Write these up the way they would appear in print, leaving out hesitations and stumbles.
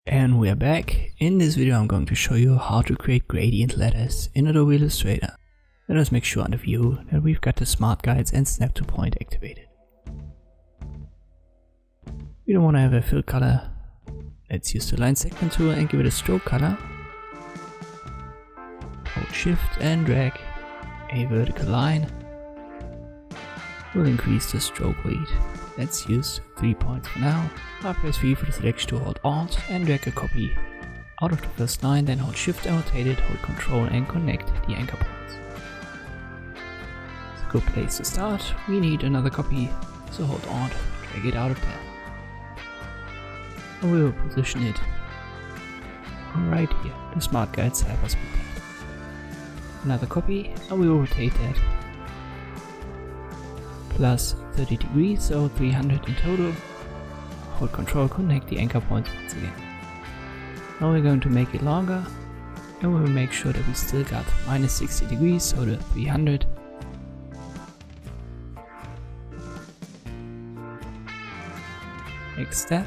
And we are back. In this video I'm going to show you how to create gradient letters in Adobe Illustrator. Let us make sure on the view that we've got the smart guides and snap to point activated. We don't want to have a fill color. Let's use the line segment tool and give it a stroke color. Hold shift and drag a vertical line. We'll increase the stroke weight. Let's use 3 points for now. I'll press V for the selection to hold Alt and drag a copy out of the first line, then hold Shift and rotate it, hold Ctrl and connect the anchor points. It's a good place to start. We need another copy, so hold Alt, drag it out of there. And we will position it right here. The smart guides help us with that. Another copy, and we will rotate that plus 30 degrees, so 300 in total. Hold Ctrl, connect the anchor points once again. Now we're going to make it longer, and we will make sure that we still got minus 60 degrees, so the 300. Next step,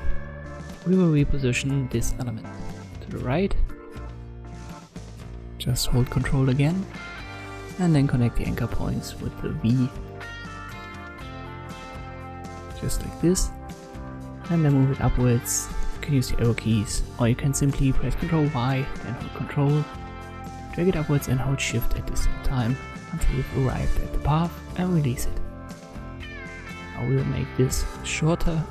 we will reposition this element to the right. Just hold Ctrl again, and then connect the anchor points with the V. Just like this, and then move it upwards. You can use the arrow keys, or you can simply press Ctrl Y and hold Ctrl, drag it upwards and hold Shift at the same time until you've arrived at the path and release it. Now we'll make this shorter.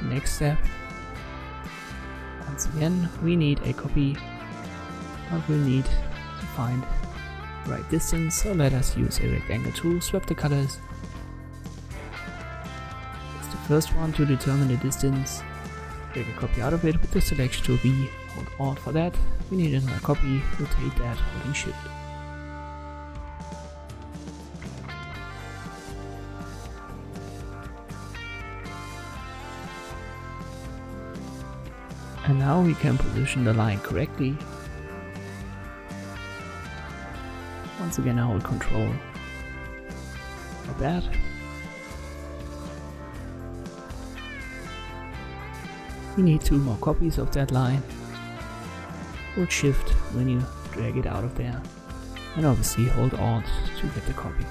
Next step, once again we need a copy, but we'll need to find right distance, so let us use a rectangle tool, swap the colors. It's the first one to determine the distance. Drag a copy out of it with the selection tool V, hold Alt for that. We need another copy, rotate that holding Shift. And now we can position the line correctly. Once again I hold Ctrl like that. We need 2 more copies of that line. Hold Shift when you drag it out of there, and obviously hold Alt to get the copy.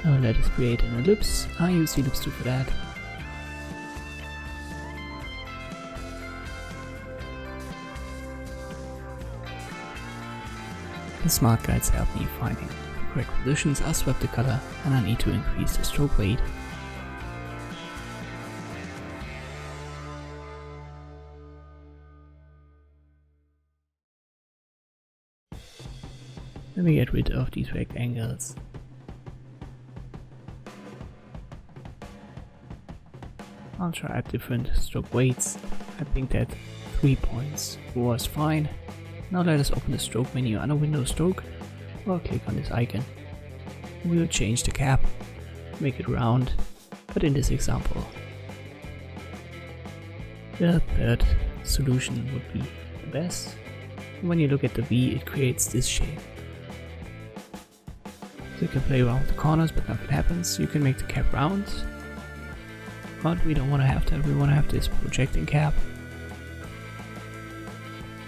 Now let us create an ellipse. I use the ellipse tool for that. The smart guides help me finding the correct positions. I swap the color and I need to increase the stroke weight. Let me get rid of these rectangles. I'll try out different stroke weights. I think that 3 points was fine. Now let us open the stroke menu under Windows Stroke, or click on this icon. We will change the cap, make it round, but in this example the third solution would be the best. When you look at the V, it creates this shape. So you can play around with the corners but nothing happens. You can make the cap round, but we don't want to have that. We want to have this projecting cap.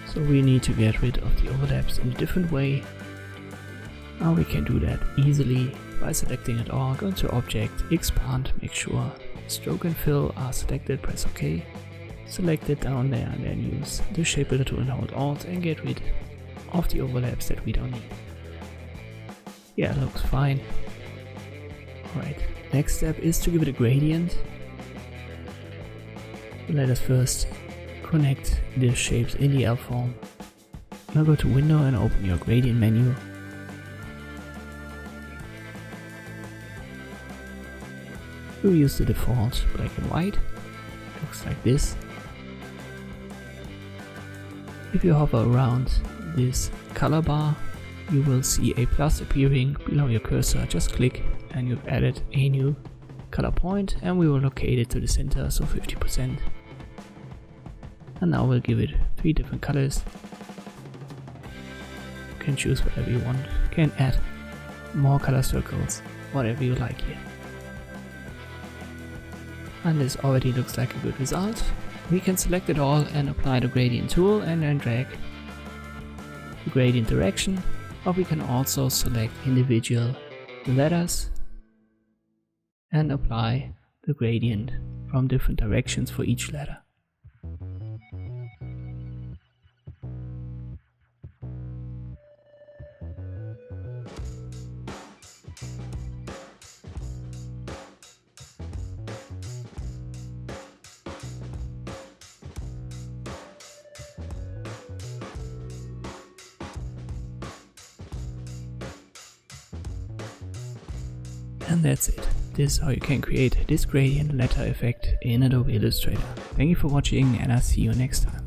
So we need to get rid of the overlaps in a different way. Now we can do that easily by selecting it all. Go to Object, Expand, make sure Stroke and Fill are selected, press OK. Select it down there and then use the Shape Builder tool and hold Alt and get rid of the overlaps that we don't need. Yeah, it looks fine. Alright, next step is to give it a gradient. Let us first connect the shapes in the L form. Now go to Window and open your gradient menu. We'll use the default black and white. Looks like this. If you hover around this color bar, you will see a plus appearing below your cursor. Just click and you've added a new color point and we will locate it to the center, so 50%. And now we'll give it 3 different colors. You can choose whatever you want. You can add more color circles, whatever you like here. And this already looks like a good result. We can select it all and apply the gradient tool and then drag the gradient direction, or we can also select individual letters and apply the gradient from different directions for each letter. And that's it. This is how you can create this gradient letter effect in Adobe Illustrator. Thank you for watching and I'll see you next time.